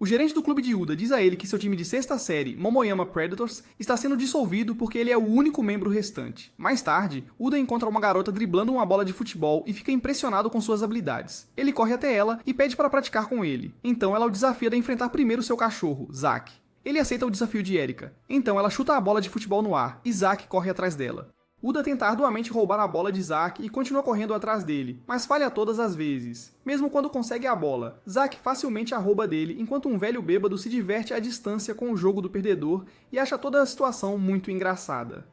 O gerente do clube de Uda diz a ele que seu time de sexta série, Momoyama Predators, está sendo dissolvido porque ele é o único membro restante. Mais tarde, Uda encontra uma garota driblando uma bola de futebol e fica impressionado com suas habilidades. Ele corre até ela e pede para praticar com ele. Então ela o desafia a enfrentar primeiro seu cachorro, Zack. Ele aceita o desafio de Erika. Então ela chuta a bola de futebol no ar e Zack corre atrás dela. Uda tenta arduamente roubar a bola de Zack e continua correndo atrás dele, mas falha todas as vezes. Mesmo quando consegue a bola, Zack facilmente a rouba dele enquanto um velho bêbado se diverte à distância com o jogo do perdedor e acha toda a situação muito engraçada.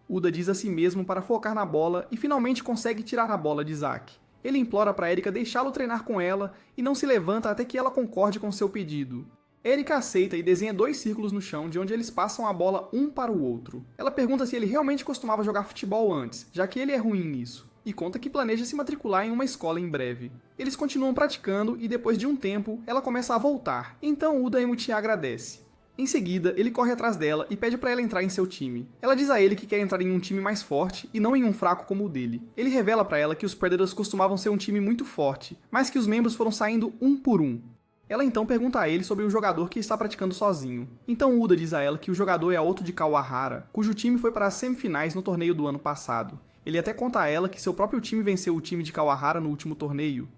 Uda diz a si mesmo para focar na bola e finalmente consegue tirar a bola de Zack. Ele implora para Erika deixá-lo treinar com ela e não se levanta até que ela concorde com seu pedido. Erika aceita e desenha 2 círculos no chão de onde eles passam a bola um para o outro. Ela pergunta se ele realmente costumava jogar futebol antes, já que ele é ruim nisso, e conta que planeja se matricular em uma escola em breve. Eles continuam praticando e depois de um tempo, ela começa a voltar, então Uda Emutia agradece. Em seguida, ele corre atrás dela e pede para ela entrar em seu time. Ela diz a ele que quer entrar em um time mais forte e não em um fraco como o dele. Ele revela para ela que os Predators costumavam ser um time muito forte, mas que os membros foram saindo um por um. Ela então pergunta a ele sobre o jogador que está praticando sozinho. Então Uda diz a ela que o jogador é Aoto de Kawahara, cujo time foi para as semifinais no torneio do ano passado. Ele até conta a ela que seu próprio time venceu o time de Kawahara no último torneio.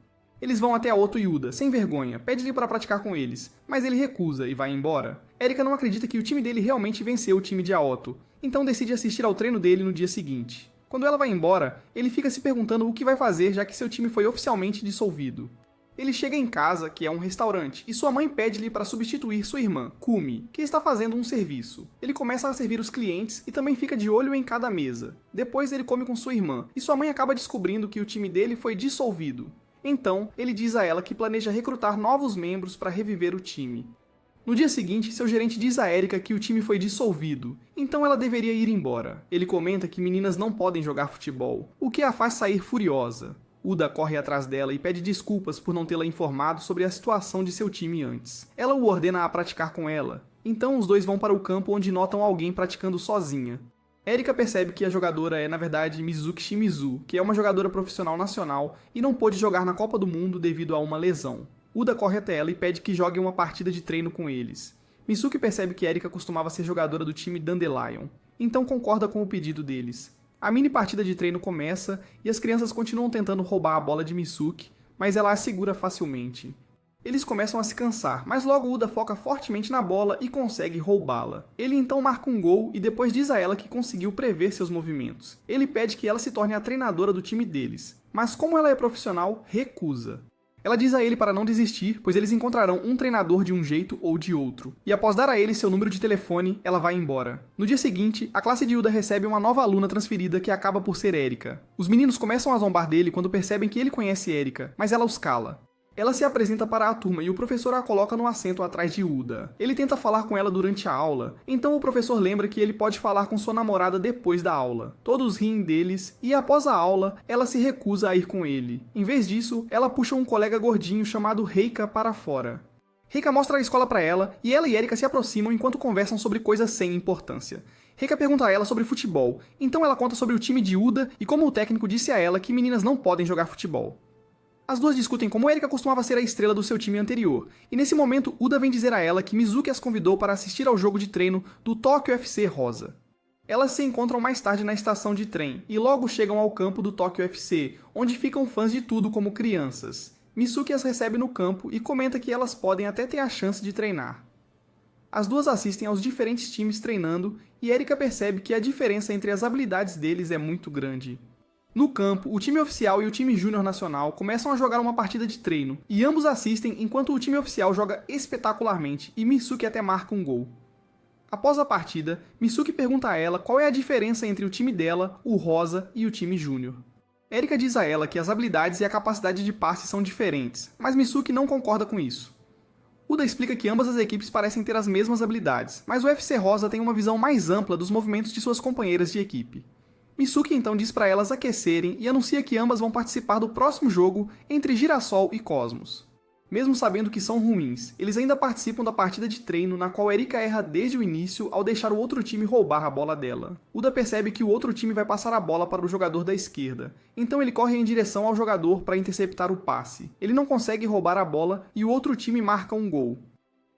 Eles vão até Aoto e Uda, sem vergonha, pede-lhe para praticar com eles, mas ele recusa e vai embora. Erika não acredita que o time dele realmente venceu o time de Aoto, então decide assistir ao treino dele no dia seguinte. Quando ela vai embora, ele fica se perguntando o que vai fazer já que seu time foi oficialmente dissolvido. Ele chega em casa, que é um restaurante, e sua mãe pede-lhe para substituir sua irmã, Kumi, que está fazendo um serviço. Ele começa a servir os clientes e também fica de olho em cada mesa. Depois ele come com sua irmã, e sua mãe acaba descobrindo que o time dele foi dissolvido. Então, ele diz a ela que planeja recrutar novos membros para reviver o time. No dia seguinte, seu gerente diz a Erika que o time foi dissolvido, então ela deveria ir embora. Ele comenta que meninas não podem jogar futebol, o que a faz sair furiosa. Uda corre atrás dela e pede desculpas por não tê-la informado sobre a situação de seu time antes. Ela o ordena a praticar com ela. Então os dois vão para o campo onde notam alguém praticando sozinha. Erika percebe que a jogadora é na verdade Mizuki Shimizu, que é uma jogadora profissional nacional e não pôde jogar na Copa do Mundo devido a uma lesão. Uda corre até ela e pede que jogue uma partida de treino com eles. Mizuki percebe que Erika costumava ser jogadora do time Dandelion, então concorda com o pedido deles. A mini partida de treino começa e as crianças continuam tentando roubar a bola de Mizuki, mas ela a segura facilmente. Eles começam a se cansar, mas logo Uda foca fortemente na bola e consegue roubá-la. Ele então marca um gol e depois diz a ela que conseguiu prever seus movimentos. Ele pede que ela se torne a treinadora do time deles, mas como ela é profissional, recusa. Ela diz a ele para não desistir, pois eles encontrarão um treinador de um jeito ou de outro. E após dar a ele seu número de telefone, ela vai embora. No dia seguinte, a classe de Uda recebe uma nova aluna transferida que acaba por ser Erika. Os meninos começam a zombar dele quando percebem que ele conhece Erika, mas ela os cala. Ela se apresenta para a turma e o professor a coloca no assento atrás de Uda. Ele tenta falar com ela durante a aula, então o professor lembra que ele pode falar com sua namorada depois da aula. Todos riem deles e após a aula, ela se recusa a ir com ele. Em vez disso, ela puxa um colega gordinho chamado Reika para fora. Reika mostra a escola para ela e Erika se aproximam enquanto conversam sobre coisas sem importância. Reika pergunta a ela sobre futebol, então ela conta sobre o time de Uda e como o técnico disse a ela que meninas não podem jogar futebol. As duas discutem como Erika costumava ser a estrela do seu time anterior, e nesse momento Uda vem dizer a ela que Mizuki as convidou para assistir ao jogo de treino do Tokyo FC Rosa. Elas se encontram mais tarde na estação de trem, e logo chegam ao campo do Tokyo FC, onde ficam fãs de tudo como crianças. Mizuki as recebe no campo e comenta que elas podem até ter a chance de treinar. As duas assistem aos diferentes times treinando, e Erika percebe que a diferença entre as habilidades deles é muito grande. No campo, o time oficial e o time júnior nacional começam a jogar uma partida de treino, e ambos assistem enquanto o time oficial joga espetacularmente e Mizuki até marca um gol. Após a partida, Mizuki pergunta a ela qual é a diferença entre o time dela, o rosa e o time júnior. Erika diz a ela que as habilidades e a capacidade de passe são diferentes, mas Mizuki não concorda com isso. Uda explica que ambas as equipes parecem ter as mesmas habilidades, mas o FC Rosa tem uma visão mais ampla dos movimentos de suas companheiras de equipe. Mizuki então diz para elas aquecerem e anuncia que ambas vão participar do próximo jogo entre Girassol e Cosmos. Mesmo sabendo que são ruins, eles ainda participam da partida de treino na qual Erika erra desde o início ao deixar o outro time roubar a bola dela. Uda percebe que o outro time vai passar a bola para o jogador da esquerda, então ele corre em direção ao jogador para interceptar o passe. Ele não consegue roubar a bola e o outro time marca um gol.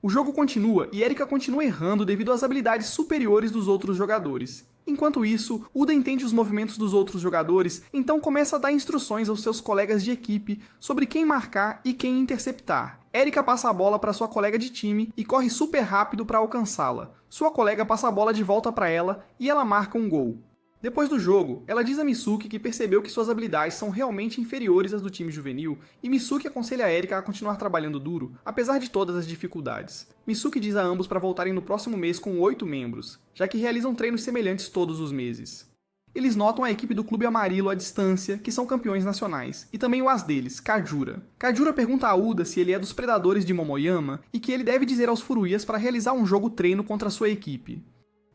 O jogo continua e Erika continua errando devido às habilidades superiores dos outros jogadores. Enquanto isso, Uda entende os movimentos dos outros jogadores, então começa a dar instruções aos seus colegas de equipe sobre quem marcar e quem interceptar. Erika passa a bola para sua colega de time e corre super rápido para alcançá-la. Sua colega passa a bola de volta para ela e ela marca um gol. Depois do jogo, ela diz a Misuki que percebeu que suas habilidades são realmente inferiores às do time juvenil, e Misuki aconselha a Erika a continuar trabalhando duro, apesar de todas as dificuldades. Misuki diz a ambos para voltarem no próximo mês com 8 membros, já que realizam treinos semelhantes todos os meses. Eles notam a equipe do Clube Amarillo à distância, que são campeões nacionais, e também o as deles, Kajura. Kajura pergunta a Uda se ele é dos predadores de Momoyama, e que ele deve dizer aos Furuyas para realizar um jogo treino contra sua equipe.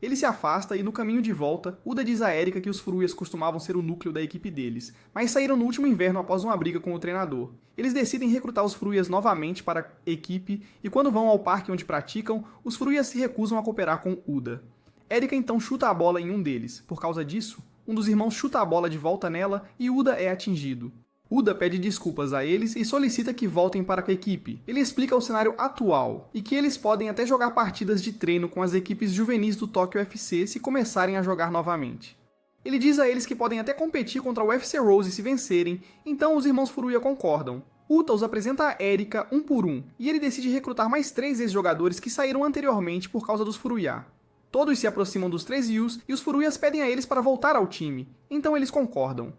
Ele se afasta e no caminho de volta, Uda diz a Erika que os Furuyas costumavam ser o núcleo da equipe deles, mas saíram no último inverno após uma briga com o treinador. Eles decidem recrutar os Furuyas novamente para a equipe e quando vão ao parque onde praticam, os Furuyas se recusam a cooperar com Uda. Erika então chuta a bola em um deles. Por causa disso, um dos irmãos chuta a bola de volta nela e Uda é atingido. Uda pede desculpas a eles e solicita que voltem para a equipe. Ele explica o cenário atual e que eles podem até jogar partidas de treino com as equipes juvenis do Tokyo FC se começarem a jogar novamente. Ele diz a eles que podem até competir contra o UFC Rose se vencerem, então os irmãos Furuya concordam. Uta os apresenta a Erika um por um, e ele decide recrutar mais 3 ex-jogadores que saíram anteriormente por causa dos Furuya. Todos se aproximam dos 3 Yus e os Furuyas pedem a eles para voltar ao time, então eles concordam.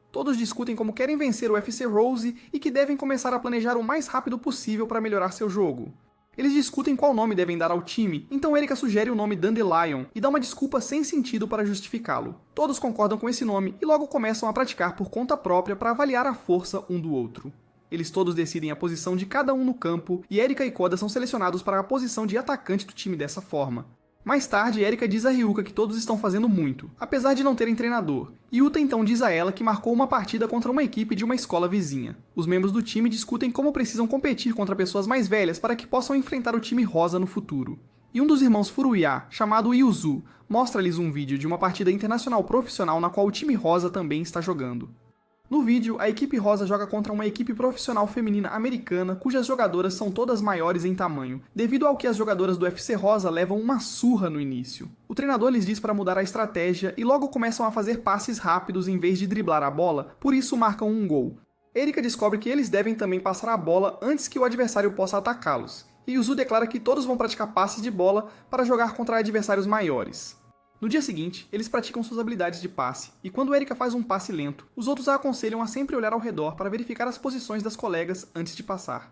Todos discutem como querem vencer o UFC Rose e que devem começar a planejar o mais rápido possível para melhorar seu jogo. Eles discutem qual nome devem dar ao time, então Erika sugere o nome Dandelion e dá uma desculpa sem sentido para justificá-lo. Todos concordam com esse nome e logo começam a praticar por conta própria para avaliar a força um do outro. Eles todos decidem a posição de cada um no campo e Erika e Koda são selecionados para a posição de atacante do time dessa forma. Mais tarde, Erika diz a Ryuka que todos estão fazendo muito, apesar de não terem treinador, e Uta então diz a ela que marcou uma partida contra uma equipe de uma escola vizinha. Os membros do time discutem como precisam competir contra pessoas mais velhas para que possam enfrentar o time rosa no futuro. E um dos irmãos Furuya, chamado Yuzu, mostra-lhes um vídeo de uma partida internacional profissional na qual o time rosa também está jogando. No vídeo, a equipe rosa joga contra uma equipe profissional feminina americana cujas jogadoras são todas maiores em tamanho, devido ao que as jogadoras do UFC rosa levam uma surra no início. O treinador lhes diz para mudar a estratégia e logo começam a fazer passes rápidos em vez de driblar a bola, por isso marcam um gol. Erika descobre que eles devem também passar a bola antes que o adversário possa atacá-los, e Yuzu declara que todos vão praticar passes de bola para jogar contra adversários maiores. No dia seguinte, eles praticam suas habilidades de passe, e quando Erika faz um passe lento, os outros a aconselham a sempre olhar ao redor para verificar as posições das colegas antes de passar.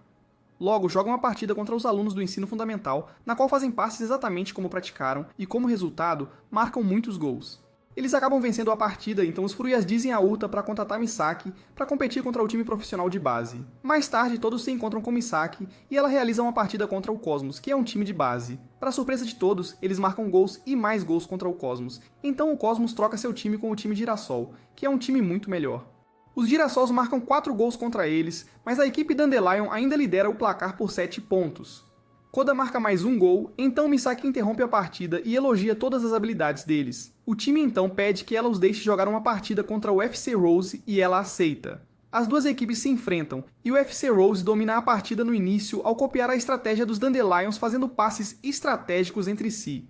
Logo, jogam uma partida contra os alunos do ensino fundamental, na qual fazem passes exatamente como praticaram, e como resultado, marcam muitos gols. Eles acabam vencendo a partida, então os Furuyas dizem a Uta para contatar Misaki para competir contra o time profissional de base. Mais tarde, todos se encontram com Misaki e ela realiza uma partida contra o Cosmos, que é um time de base. Para surpresa de todos, eles marcam gols e mais gols contra o Cosmos, então o Cosmos troca seu time com o time Girassol, que é um time muito melhor. Os Girassols marcam 4 gols contra eles, mas a equipe Dandelion ainda lidera o placar por 7 pontos. Koda marca mais um gol, então Misaki interrompe a partida e elogia todas as habilidades deles. O time então pede que ela os deixe jogar uma partida contra o UFC Rose e ela aceita. As duas equipes se enfrentam, e o UFC Rose domina a partida no início ao copiar a estratégia dos Dandelions fazendo passes estratégicos entre si.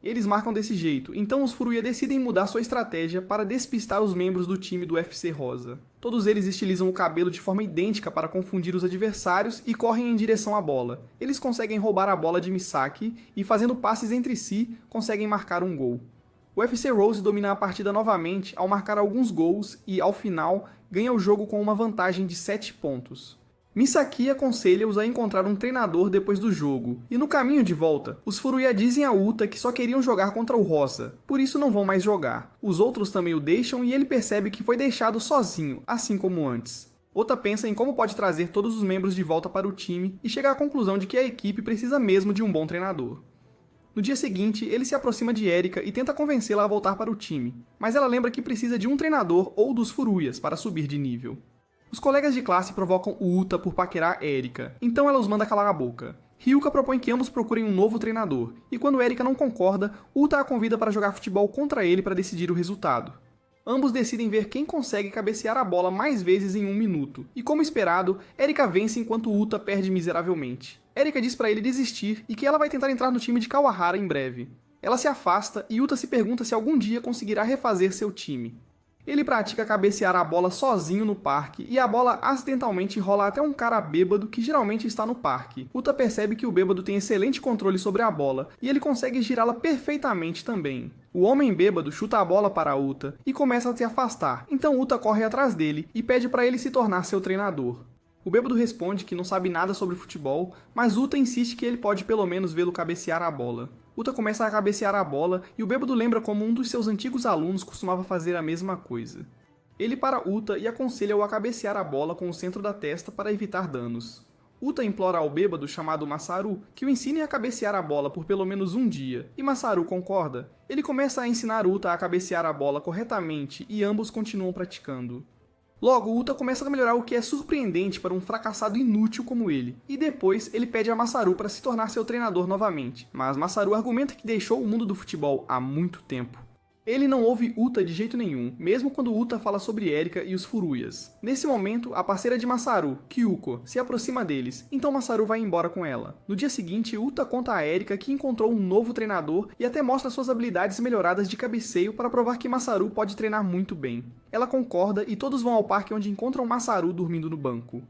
Eles marcam desse jeito, então os Furuya decidem mudar sua estratégia para despistar os membros do time do UFC Rosa. Todos eles estilizam o cabelo de forma idêntica para confundir os adversários e correm em direção à bola. Eles conseguem roubar a bola de Misaki e, fazendo passes entre si, conseguem marcar um gol. O UFC Rose domina a partida novamente ao marcar alguns gols e, ao final, ganha o jogo com uma vantagem de 7 pontos. Misaki aconselha-os a encontrar um treinador depois do jogo, e no caminho de volta, os Furuya dizem a Uta que só queriam jogar contra o Rosa, por isso não vão mais jogar. Os outros também o deixam e ele percebe que foi deixado sozinho, assim como antes. Uta pensa em como pode trazer todos os membros de volta para o time e chega à conclusão de que a equipe precisa mesmo de um bom treinador. No dia seguinte, ele se aproxima de Erika e tenta convencê-la a voltar para o time, mas ela lembra que precisa de um treinador ou dos Furuyas para subir de nível. Os colegas de classe provocam o Uta por paquerar Erika, então ela os manda calar a boca. Ryuka propõe que ambos procurem um novo treinador, e quando Erika não concorda, Uta a convida para jogar futebol contra ele para decidir o resultado. Ambos decidem ver quem consegue cabecear a bola mais vezes em 1 minuto, e como esperado, Erika vence enquanto Uta perde miseravelmente. Erika diz para ele desistir e que ela vai tentar entrar no time de Kawahara em breve. Ela se afasta e Uta se pergunta se algum dia conseguirá refazer seu time. Ele pratica cabecear a bola sozinho no parque e a bola acidentalmente rola até um cara bêbado que geralmente está no parque. Uta percebe que o bêbado tem excelente controle sobre a bola e ele consegue girá-la perfeitamente também. O homem bêbado chuta a bola para Uta e começa a se afastar, então Uta corre atrás dele e pede para ele se tornar seu treinador. O bêbado responde que não sabe nada sobre futebol, mas Uta insiste que ele pode pelo menos vê-lo cabecear a bola. Uta começa a cabecear a bola e o bêbado lembra como um dos seus antigos alunos costumava fazer a mesma coisa. Ele para Uta e aconselha-o a cabecear a bola com o centro da testa para evitar danos. Uta implora ao bêbado chamado Masaru que o ensine a cabecear a bola por pelo menos um dia, e Masaru concorda. Ele começa a ensinar Uta a cabecear a bola corretamente e ambos continuam praticando. Logo, Uta começa a melhorar, o que é surpreendente para um fracassado inútil como ele, e depois ele pede a Masaru para se tornar seu treinador novamente, mas Masaru argumenta que deixou o mundo do futebol há muito tempo. Ele não ouve Uta de jeito nenhum, mesmo quando Uta fala sobre Erika e os Furuyas. Nesse momento, a parceira de Masaru, Kyuko, se aproxima deles, então Masaru vai embora com ela. No dia seguinte, Uta conta a Erika que encontrou um novo treinador e até mostra suas habilidades melhoradas de cabeceio para provar que Masaru pode treinar muito bem. Ela concorda e todos vão ao parque onde encontram Masaru dormindo no banco.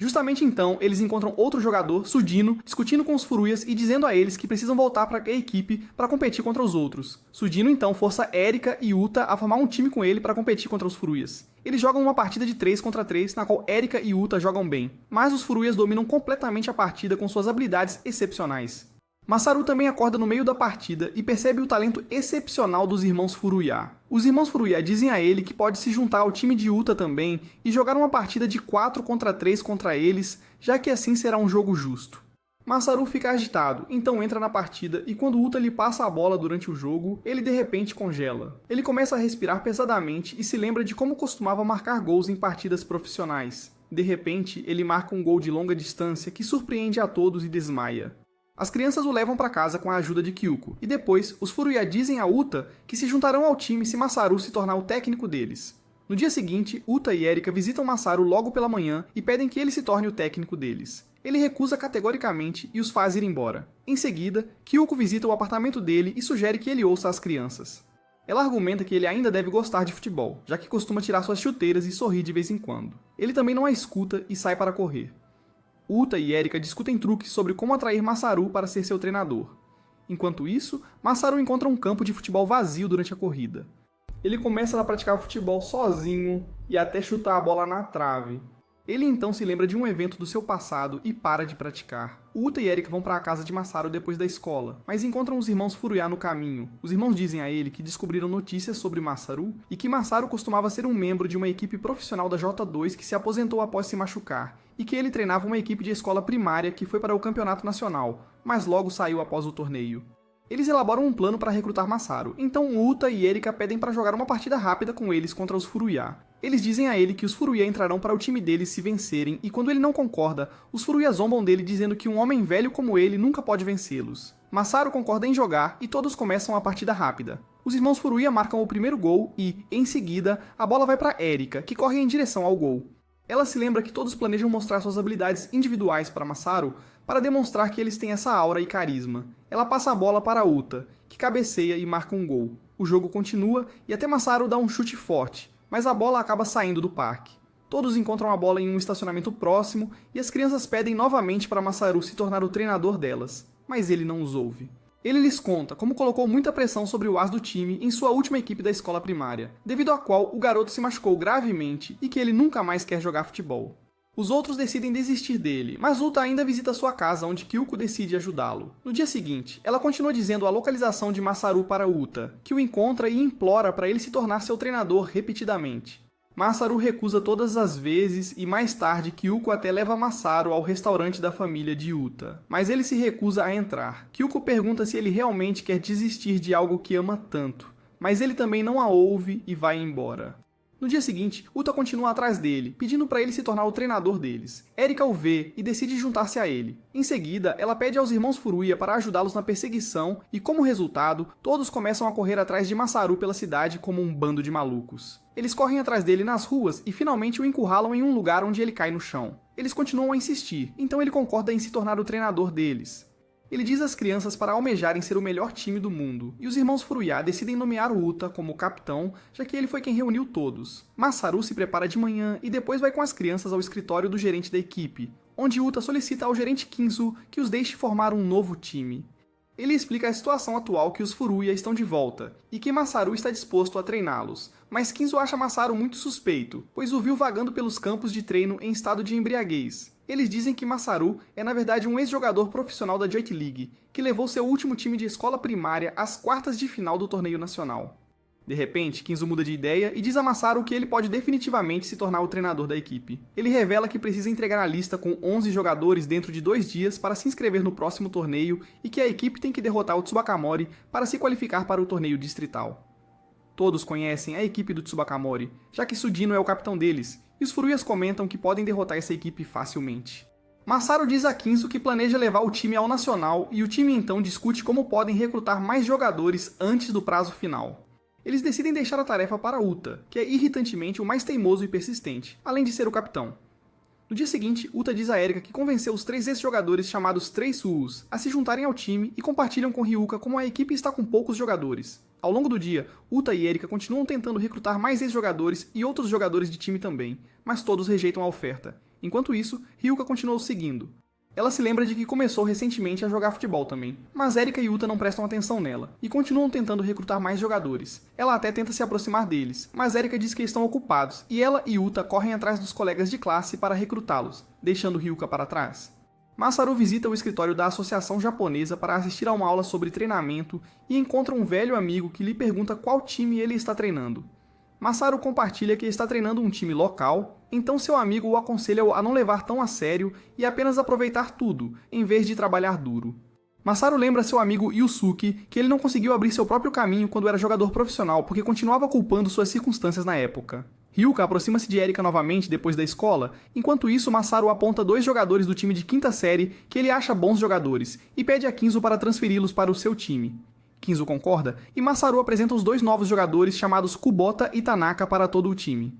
Justamente então, eles encontram outro jogador, Sudino, discutindo com os Furuyas e dizendo a eles que precisam voltar para a equipe para competir contra os outros. Sudino então força Erika e Uta a formar um time com ele para competir contra os Furuyas. Eles jogam uma partida de 3 contra 3, na qual Erika e Uta jogam bem, mas os Furuyas dominam completamente a partida com suas habilidades excepcionais. Masaru também acorda no meio da partida e percebe o talento excepcional dos irmãos Furuya. Os irmãos Furuya dizem a ele que pode se juntar ao time de Uta também e jogar uma partida de 4 contra 3 contra eles, já que assim será um jogo justo. Masaru fica agitado, então entra na partida e quando Uta lhe passa a bola durante o jogo, ele de repente congela. Ele começa a respirar pesadamente e se lembra de como costumava marcar gols em partidas profissionais. De repente, ele marca um gol de longa distância que surpreende a todos e desmaia. As crianças o levam para casa com a ajuda de Kyuko, e depois os Furuya dizem a Uta que se juntarão ao time se Masaru se tornar o técnico deles. No dia seguinte, Uta e Erika visitam Masaru logo pela manhã e pedem que ele se torne o técnico deles. Ele recusa categoricamente e os faz ir embora. Em seguida, Kyuko visita o apartamento dele e sugere que ele ouça as crianças. Ela argumenta que ele ainda deve gostar de futebol, já que costuma tirar suas chuteiras e sorrir de vez em quando. Ele também não a escuta e sai para correr. Uta e Erika discutem truques sobre como atrair Masaru para ser seu treinador. Enquanto isso, Masaru encontra um campo de futebol vazio durante a corrida. Ele começa a praticar futebol sozinho e até chutar a bola na trave. Ele então se lembra de um evento do seu passado e para de praticar. Uta e Erika vão para a casa de Masaru depois da escola, mas encontram os irmãos Furuya no caminho. Os irmãos dizem a ele que descobriram notícias sobre Masaru e que Masaru costumava ser um membro de uma equipe profissional da J2 que se aposentou após se machucar, e que ele treinava uma equipe de escola primária que foi para o campeonato nacional, mas logo saiu após o torneio. Eles elaboram um plano para recrutar Masaru, então Uta e Erika pedem para jogar uma partida rápida com eles contra os Furuya. Eles dizem a ele que os Furuya entrarão para o time deles se vencerem, e quando ele não concorda, os Furuya zombam dele dizendo que um homem velho como ele nunca pode vencê-los. Masaru concorda em jogar e todos começam a partida rápida. Os irmãos Furuya marcam o primeiro gol e, em seguida, a bola vai para Erika, que corre em direção ao gol. Ela se lembra que todos planejam mostrar suas habilidades individuais para Masaru para demonstrar que eles têm essa aura e carisma. Ela passa a bola para Uta, que cabeceia e marca um gol. O jogo continua e até Masaru dá um chute forte, mas a bola acaba saindo do parque. Todos encontram a bola em um estacionamento próximo e as crianças pedem novamente para Masaru se tornar o treinador delas, mas ele não os ouve. Ele lhes conta como colocou muita pressão sobre o as do time em sua última equipe da escola primária, devido à qual o garoto se machucou gravemente e que ele nunca mais quer jogar futebol. Os outros decidem desistir dele, mas Uta ainda visita sua casa, onde Kyuko decide ajudá-lo. No dia seguinte, ela continua dizendo a localização de Masaru para Uta, que o encontra e implora para ele se tornar seu treinador repetidamente. Masaru recusa todas as vezes e mais tarde Kyuko até leva Masaru ao restaurante da família de Uta. Mas ele se recusa a entrar. Kyuko pergunta se ele realmente quer desistir de algo que ama tanto, mas ele também não a ouve e vai embora. No dia seguinte, Uta continua atrás dele, pedindo para ele se tornar o treinador deles. Erika o vê e decide juntar-se a ele. Em seguida, ela pede aos irmãos Furuya para ajudá-los na perseguição e, como resultado, todos começam a correr atrás de Masaru pela cidade como um bando de malucos. Eles correm atrás dele nas ruas e finalmente o encurralam em um lugar onde ele cai no chão. Eles continuam a insistir, então ele concorda em se tornar o treinador deles. Ele diz às crianças para almejarem ser o melhor time do mundo, e os irmãos Furuya decidem nomear o Uta como capitão, já que ele foi quem reuniu todos. Masaru se prepara de manhã e depois vai com as crianças ao escritório do gerente da equipe, onde Uta solicita ao gerente Kinzo que os deixe formar um novo time. Ele explica a situação atual que os Furuya estão de volta, e que Masaru está disposto a treiná-los, mas Kinzo acha Masaru muito suspeito, pois o viu vagando pelos campos de treino em estado de embriaguez. Eles dizem que Masaru é na verdade um ex-jogador profissional da Joint League, que levou seu último time de escola primária às quartas de final do torneio nacional. De repente, Kinzo muda de ideia e diz a Masaru que ele pode definitivamente se tornar o treinador da equipe. Ele revela que precisa entregar a lista com 11 jogadores dentro de 2 dias para se inscrever no próximo torneio e que a equipe tem que derrotar o Tsubakamori para se qualificar para o torneio distrital. Todos conhecem a equipe do Tsubakamori, já que Sudino é o capitão deles, e os Furuyas comentam que podem derrotar essa equipe facilmente. Masaru diz a Kinzo que planeja levar o time ao Nacional e o time então discute como podem recrutar mais jogadores antes do prazo final. Eles decidem deixar a tarefa para Uta, que é irritantemente o mais teimoso e persistente, além de ser o capitão. No dia seguinte, Uta diz a Erika que convenceu os 3 ex-jogadores chamados 3 Suus a se juntarem ao time e compartilham com Ryuka como a equipe está com poucos jogadores. Ao longo do dia, Uta e Erika continuam tentando recrutar mais ex-jogadores e outros jogadores de time também, mas todos rejeitam a oferta. Enquanto isso, Ryuka continuou seguindo. Ela se lembra de que começou recentemente a jogar futebol também, mas Erika e Uta não prestam atenção nela, e continuam tentando recrutar mais jogadores. Ela até tenta se aproximar deles, mas Erika diz que estão ocupados, e ela e Uta correm atrás dos colegas de classe para recrutá-los, deixando Ryuka para trás. Masaru visita o escritório da Associação Japonesa para assistir a uma aula sobre treinamento e encontra um velho amigo que lhe pergunta qual time ele está treinando. Masaru compartilha que está treinando um time local, então seu amigo o aconselha a não levar tão a sério e apenas aproveitar tudo, em vez de trabalhar duro. Masaru lembra seu amigo Yusuke que ele não conseguiu abrir seu próprio caminho quando era jogador profissional porque continuava culpando suas circunstâncias na época. Ryuka aproxima-se de Erika novamente depois da escola, enquanto isso Masaru aponta 2 jogadores do time de 5ª série que ele acha bons jogadores e pede a Kinzo para transferi-los para o seu time. Kinzo concorda e Masaru apresenta os 2 novos jogadores chamados Kubota e Tanaka para todo o time.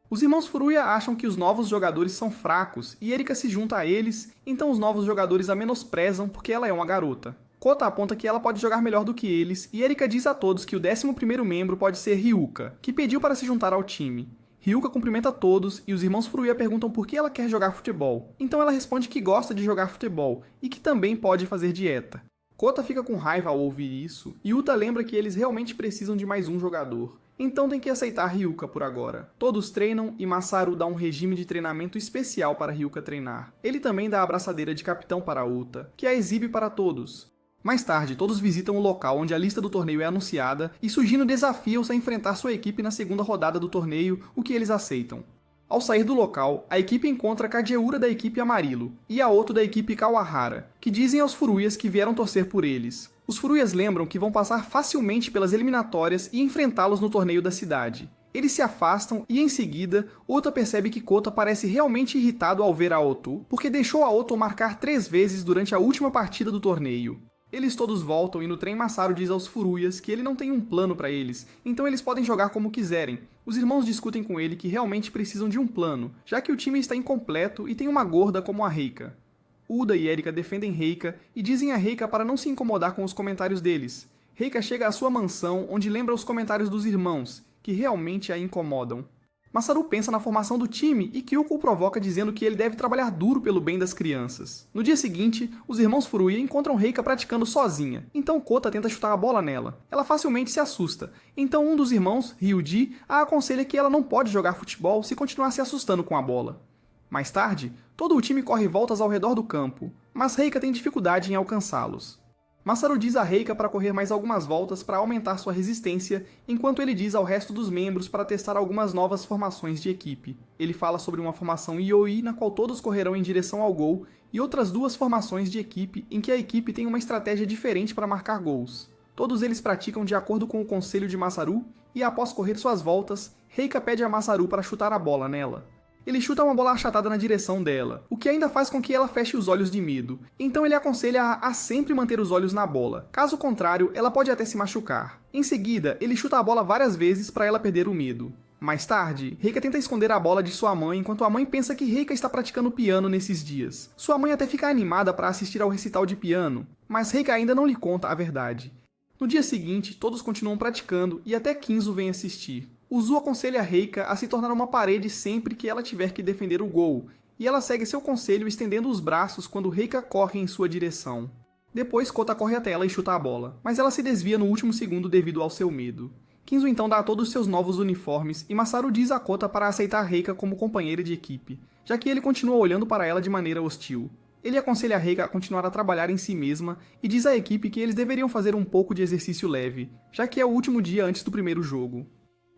Os irmãos Furuya acham que os novos jogadores são fracos e Erika se junta a eles, então os novos jogadores a menosprezam porque ela é uma garota. Kota aponta que ela pode jogar melhor do que eles e Erika diz a todos que o 11º membro pode ser Ryuka, que pediu para se juntar ao time. Ryuka cumprimenta todos e os irmãos Furuya perguntam por que ela quer jogar futebol, então ela responde que gosta de jogar futebol e que também pode fazer dieta. Kota fica com raiva ao ouvir isso, e Uta lembra que eles realmente precisam de mais um jogador. Então tem que aceitar Ryuka por agora. Todos treinam e Masaru dá um regime de treinamento especial para Ryuka treinar. Ele também dá a abraçadeira de capitão para Uta, que a exibe para todos. Mais tarde, todos visitam o local onde a lista do torneio é anunciada e Sugino desafia-os a enfrentar sua equipe na segunda rodada do torneio, o que eles aceitam. Ao sair do local, a equipe encontra Kageura da equipe Amarillo e Aoto da equipe Kawahara, que dizem aos Furuyas que vieram torcer por eles. Os Furuyas lembram que vão passar facilmente pelas eliminatórias e enfrentá-los no torneio da cidade. Eles se afastam e, em seguida, Ota percebe que Kota parece realmente irritado ao ver Aoto, porque deixou Aoto marcar 3 vezes durante a última partida do torneio. Eles todos voltam e no trem Masaru diz aos Furuyas que ele não tem um plano para eles, então eles podem jogar como quiserem. Os irmãos discutem com ele que realmente precisam de um plano, já que o time está incompleto e tem uma gorda como a Reika. Uda e Erika defendem Reika e dizem a Reika para não se incomodar com os comentários deles. Reika chega à sua mansão, onde lembra os comentários dos irmãos, que realmente a incomodam. Masaru pensa na formação do time e Kyuko o provoca dizendo que ele deve trabalhar duro pelo bem das crianças. No dia seguinte, os irmãos Furuya encontram Reika praticando sozinha, então Kota tenta chutar a bola nela. Ela facilmente se assusta, então um dos irmãos, Ryuji, a aconselha que ela não pode jogar futebol se continuar se assustando com a bola. Mais tarde, todo o time corre voltas ao redor do campo, mas Reika tem dificuldade em alcançá-los. Masaru diz a Reika para correr mais algumas voltas para aumentar sua resistência, enquanto ele diz ao resto dos membros para testar algumas novas formações de equipe. Ele fala sobre uma formação Yoi na qual todos correrão em direção ao gol e outras 2 formações de equipe em que a equipe tem uma estratégia diferente para marcar gols. Todos eles praticam de acordo com o conselho de Masaru e após correr suas voltas, Reika pede a Masaru para chutar a bola nela. Ele chuta uma bola achatada na direção dela, o que ainda faz com que ela feche os olhos de medo, então ele aconselha a sempre manter os olhos na bola, caso contrário, ela pode até se machucar. Em seguida, ele chuta a bola várias vezes para ela perder o medo. Mais tarde, Reika tenta esconder a bola de sua mãe enquanto a mãe pensa que Reika está praticando piano nesses dias. Sua mãe até fica animada para assistir ao recital de piano, mas Reika ainda não lhe conta a verdade. No dia seguinte, todos continuam praticando e até Kinzo vem assistir. Uzu aconselha Reika a se tornar uma parede sempre que ela tiver que defender o gol, e ela segue seu conselho estendendo os braços quando Reika corre em sua direção. Depois Kota corre até ela e chuta a bola, mas ela se desvia no último segundo devido ao seu medo. Kinzo então dá a todos seus novos uniformes e Masaru diz a Kota para aceitar Reika como companheira de equipe, já que ele continua olhando para ela de maneira hostil. Ele aconselha a Reika a continuar a trabalhar em si mesma e diz à equipe que eles deveriam fazer um pouco de exercício leve, já que é o último dia antes do primeiro jogo.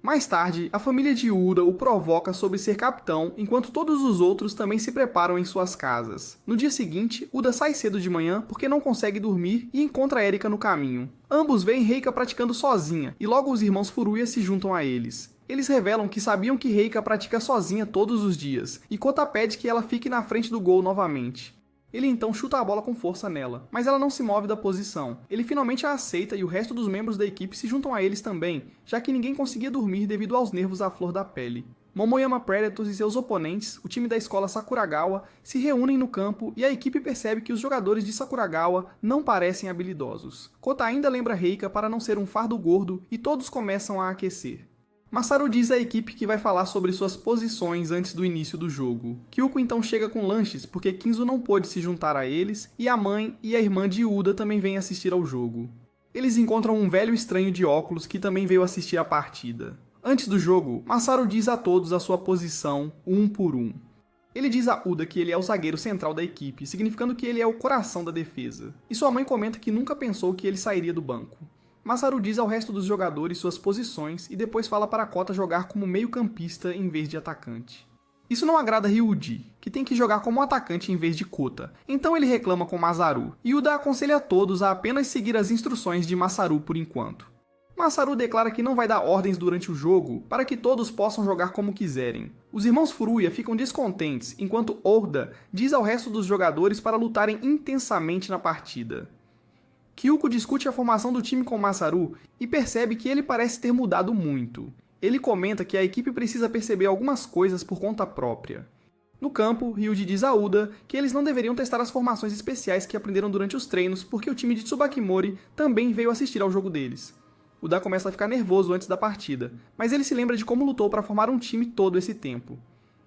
Mais tarde, a família de Uda o provoca sobre ser capitão, enquanto todos os outros também se preparam em suas casas. No dia seguinte, Uda sai cedo de manhã porque não consegue dormir e encontra Erika no caminho. Ambos veem Reika praticando sozinha, e logo os irmãos Furuya se juntam a eles. Eles revelam que sabiam que Reika pratica sozinha todos os dias, e Kota pede que ela fique na frente do gol novamente. Ele então chuta a bola com força nela, mas ela não se move da posição. Ele finalmente a aceita e o resto dos membros da equipe se juntam a eles também, já que ninguém conseguia dormir devido aos nervos à flor da pele. Momoyama Predators e seus oponentes, o time da escola Sakuragawa, se reúnem no campo e a equipe percebe que os jogadores de Sakuragawa não parecem habilidosos. Kota ainda lembra Reika para não ser um fardo gordo e todos começam a aquecer. Masaru diz à equipe que vai falar sobre suas posições antes do início do jogo. Kyuko então chega com lanches porque Kinzo não pôde se juntar a eles e a mãe e a irmã de Uda também vêm assistir ao jogo. Eles encontram um velho estranho de óculos que também veio assistir a partida. Antes do jogo, Masaru diz a todos a sua posição, um por um. Ele diz a Uda que ele é o zagueiro central da equipe, significando que ele é o coração da defesa. E sua mãe comenta que nunca pensou que ele sairia do banco. Masaru diz ao resto dos jogadores suas posições e depois fala para Kota jogar como meio-campista em vez de atacante. Isso não agrada Ryuji, que tem que jogar como atacante em vez de Kota, então ele reclama com Masaru, e Uda aconselha a todos a apenas seguir as instruções de Masaru por enquanto. Masaru declara que não vai dar ordens durante o jogo para que todos possam jogar como quiserem. Os irmãos Furuya ficam descontentes, enquanto Oda diz ao resto dos jogadores para lutarem intensamente na partida. Kyuko discute a formação do time com Masaru e percebe que ele parece ter mudado muito. Ele comenta que a equipe precisa perceber algumas coisas por conta própria. No campo, Ryuji diz a Uda que eles não deveriam testar as formações especiais que aprenderam durante os treinos porque o time de Tsubakimori também veio assistir ao jogo deles. Uda começa a ficar nervoso antes da partida, mas ele se lembra de como lutou para formar um time todo esse tempo.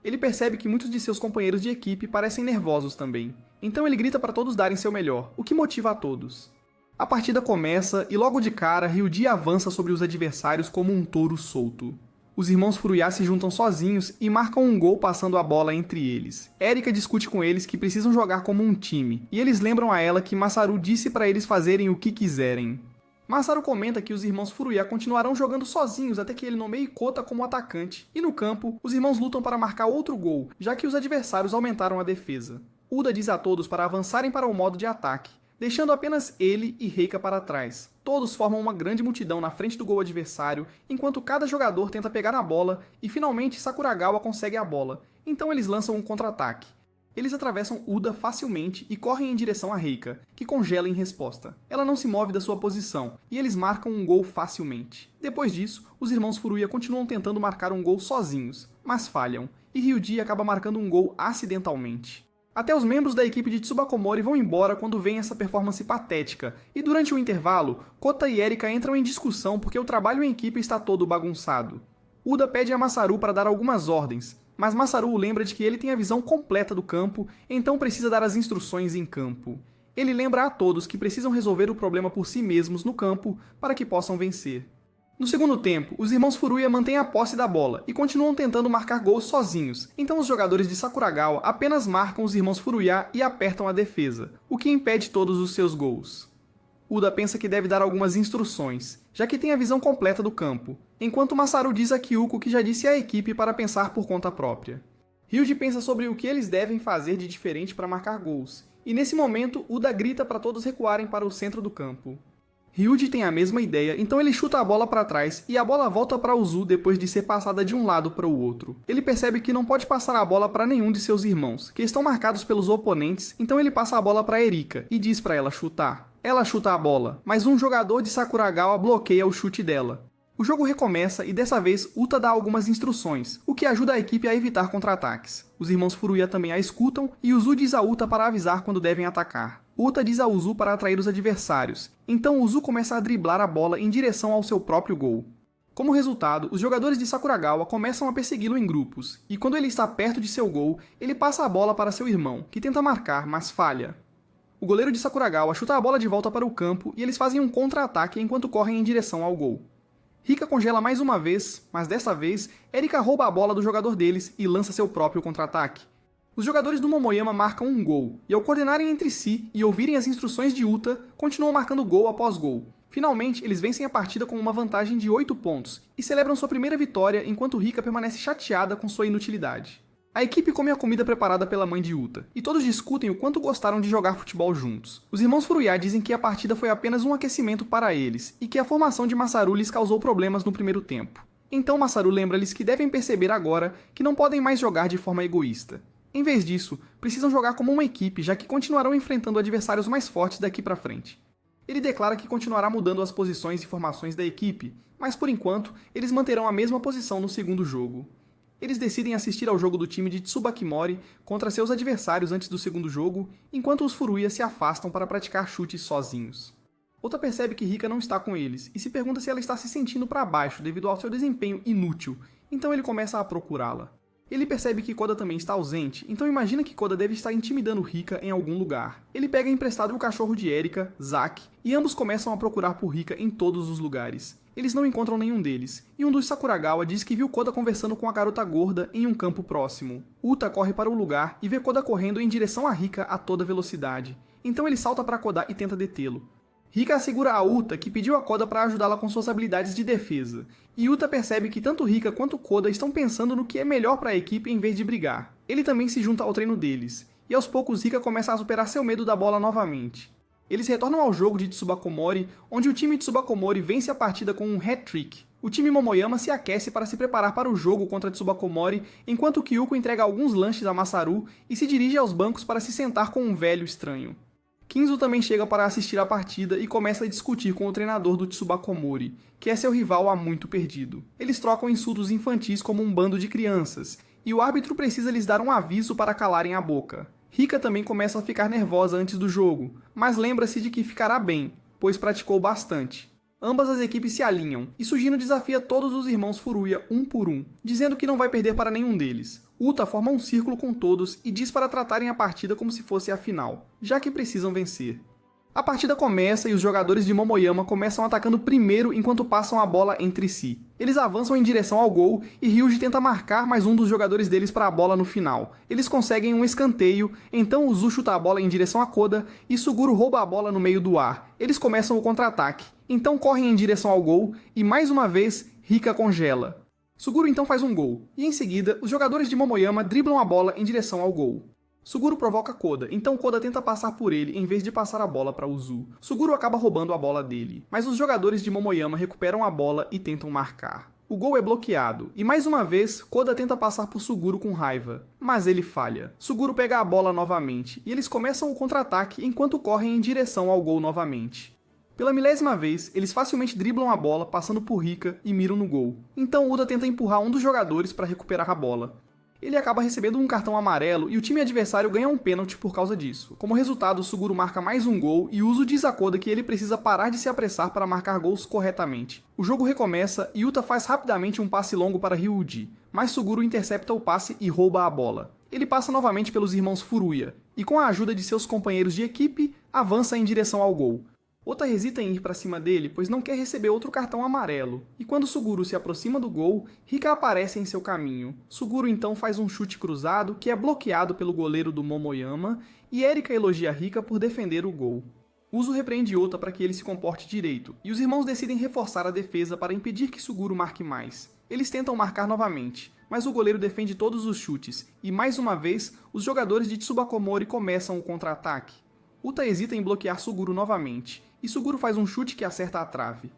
Ele percebe que muitos de seus companheiros de equipe parecem nervosos também, então ele grita para todos darem seu melhor, o que motiva a todos. A partida começa e logo de cara Ryuji avança sobre os adversários como um touro solto. Os irmãos Furuya se juntam sozinhos e marcam um gol passando a bola entre eles. Erika discute com eles que precisam jogar como um time, e eles lembram a ela que Masaru disse para eles fazerem o que quiserem. Masaru comenta que os irmãos Furuya continuarão jogando sozinhos até que ele nomeie Kota como atacante, e no campo, os irmãos lutam para marcar outro gol, já que os adversários aumentaram a defesa. Uda diz a todos para avançarem para o modo de ataque, deixando apenas ele e Reika para trás. Todos formam uma grande multidão na frente do gol adversário, enquanto cada jogador tenta pegar a bola e finalmente Sakuragawa consegue a bola, então eles lançam um contra-ataque. Eles atravessam Uda facilmente e correm em direção a Reika, que congela em resposta. Ela não se move da sua posição, e eles marcam um gol facilmente. Depois disso, os irmãos Furuya continuam tentando marcar um gol sozinhos, mas falham, e Ryuji acaba marcando um gol acidentalmente. Até os membros da equipe de Tsubakomori vão embora quando veem essa performance patética, e durante o intervalo, Kota e Erika entram em discussão porque o trabalho em equipe está todo bagunçado. Uda pede a Masaru para dar algumas ordens, mas Masaru lembra de que ele tem a visão completa do campo, então precisa dar as instruções em campo. Ele lembra a todos que precisam resolver o problema por si mesmos no campo para que possam vencer. No segundo tempo, os irmãos Furuya mantêm a posse da bola e continuam tentando marcar gols sozinhos, então os jogadores de Sakuragawa apenas marcam os irmãos Furuya e apertam a defesa, o que impede todos os seus gols. Uda pensa que deve dar algumas instruções, já que tem a visão completa do campo, enquanto Masaru diz a Kyuko que já disse à equipe para pensar por conta própria. Ryuji pensa sobre o que eles devem fazer de diferente para marcar gols, e nesse momento Uda grita para todos recuarem para o centro do campo. Ryuji tem a mesma ideia, então ele chuta a bola para trás e a bola volta para Uzu depois de ser passada de um lado para o outro. Ele percebe que não pode passar a bola para nenhum de seus irmãos, que estão marcados pelos oponentes, então ele passa a bola para Erika e diz para ela chutar. Ela chuta a bola, mas um jogador de Sakuragawa bloqueia o chute dela. O jogo recomeça e dessa vez Uta dá algumas instruções, o que ajuda a equipe a evitar contra-ataques. Os irmãos Furuya também a escutam e Uzu diz a Uta para avisar quando devem atacar. Uta diz a Uzu para atrair os adversários, então Uzu começa a driblar a bola em direção ao seu próprio gol. Como resultado, os jogadores de Sakuragawa começam a persegui-lo em grupos, e quando ele está perto de seu gol, ele passa a bola para seu irmão, que tenta marcar, mas falha. O goleiro de Sakuragawa chuta a bola de volta para o campo e eles fazem um contra-ataque enquanto correm em direção ao gol. Rika congela mais uma vez, mas dessa vez, Erika rouba a bola do jogador deles e lança seu próprio contra-ataque. Os jogadores do Momoyama marcam um gol, e ao coordenarem entre si e ouvirem as instruções de Uta, continuam marcando gol após gol. Finalmente, eles vencem a partida com uma vantagem de 8 pontos, e celebram sua primeira vitória enquanto Rika permanece chateada com sua inutilidade. A equipe come a comida preparada pela mãe de Uta, e todos discutem o quanto gostaram de jogar futebol juntos. Os irmãos Furuya dizem que a partida foi apenas um aquecimento para eles, e que a formação de Masaru lhes causou problemas no primeiro tempo. Então Masaru lembra-lhes que devem perceber agora que não podem mais jogar de forma egoísta. Em vez disso, precisam jogar como uma equipe, já que continuarão enfrentando adversários mais fortes daqui para frente. Ele declara que continuará mudando as posições e formações da equipe, mas por enquanto, eles manterão a mesma posição no segundo jogo. Eles decidem assistir ao jogo do time de Tsubaki Mori contra seus adversários antes do segundo jogo, enquanto os Furuya se afastam para praticar chutes sozinhos. Uta percebe que Rika não está com eles, e se pergunta se ela está se sentindo para baixo devido ao seu desempenho inútil, então ele começa a procurá-la. Ele percebe que Koda também está ausente, então imagina que Koda deve estar intimidando Rika em algum lugar. Ele pega emprestado o cachorro de Erika, Zack, e ambos começam a procurar por Rika em todos os lugares. Eles não encontram nenhum deles, e um dos Sakuragawa diz que viu Koda conversando com a garota gorda em um campo próximo. Uta corre para o lugar e vê Koda correndo em direção a Rika a toda velocidade. Então ele salta para Koda e tenta detê-lo. Rika assegura a Uta que pediu a Koda para ajudá-la com suas habilidades de defesa, e Uta percebe que tanto Rika quanto Koda estão pensando no que é melhor para a equipe em vez de brigar. Ele também se junta ao treino deles, e aos poucos Rika começa a superar seu medo da bola novamente. Eles retornam ao jogo de Tsubakomori, onde o time de Tsubakomori vence a partida com um hat-trick. O time Momoyama se aquece para se preparar para o jogo contra Tsubakomori, enquanto Kyuko entrega alguns lanches a Masaru e se dirige aos bancos para se sentar com um velho estranho. Kinzo também chega para assistir a partida e começa a discutir com o treinador do Tsubakomori, que é seu rival há muito perdido. Eles trocam insultos infantis como um bando de crianças, e o árbitro precisa lhes dar um aviso para calarem a boca. Rika também começa a ficar nervosa antes do jogo, mas lembra-se de que ficará bem, pois praticou bastante. Ambas as equipes se alinham, e Sugino desafia todos os irmãos Furuya um por um, dizendo que não vai perder para nenhum deles. Uta forma um círculo com todos e diz para tratarem a partida como se fosse a final, já que precisam vencer. A partida começa e os jogadores de Momoyama começam atacando primeiro enquanto passam a bola entre si. Eles avançam em direção ao gol e Ryuji tenta marcar mais um dos jogadores deles para a bola no final. Eles conseguem um escanteio, então Uzu chuta a bola em direção a Koda e Suguru rouba a bola no meio do ar. Eles começam o contra-ataque, então correm em direção ao gol e mais uma vez Rika congela. Suguru então faz um gol, e em seguida, os jogadores de Momoyama driblam a bola em direção ao gol. Suguru provoca Koda, então Koda tenta passar por ele em vez de passar a bola para Uzu. Suguru acaba roubando a bola dele, mas os jogadores de Momoyama recuperam a bola e tentam marcar. O gol é bloqueado, e mais uma vez, Koda tenta passar por Suguru com raiva, mas ele falha. Suguru pega a bola novamente, e eles começam o contra-ataque enquanto correm em direção ao gol novamente. Pela milésima vez, eles facilmente driblam a bola passando por Rika e miram no gol. Então Uda tenta empurrar um dos jogadores para recuperar a bola. Ele acaba recebendo um cartão amarelo e o time adversário ganha um pênalti por causa disso. Como resultado, Suguru marca mais um gol e Uzu diz a Koda que ele precisa parar de se apressar para marcar gols corretamente. O jogo recomeça e Uta faz rapidamente um passe longo para Ryuji, mas Suguru intercepta o passe e rouba a bola. Ele passa novamente pelos irmãos Furuya e, com a ajuda de seus companheiros de equipe, avança em direção ao gol. Uta hesita em ir para cima dele, pois não quer receber outro cartão amarelo, e quando Suguru se aproxima do gol, Rika aparece em seu caminho. Suguru então faz um chute cruzado, que é bloqueado pelo goleiro do Momoyama, e Erika elogia Rika por defender o gol. Uzu repreende Uta para que ele se comporte direito, e os irmãos decidem reforçar a defesa para impedir que Suguru marque mais. Eles tentam marcar novamente, mas o goleiro defende todos os chutes, e mais uma vez, os jogadores de Tsubakomori começam o contra-ataque. Uta hesita em bloquear Suguru novamente, e Suguru faz um chute que acerta a trave.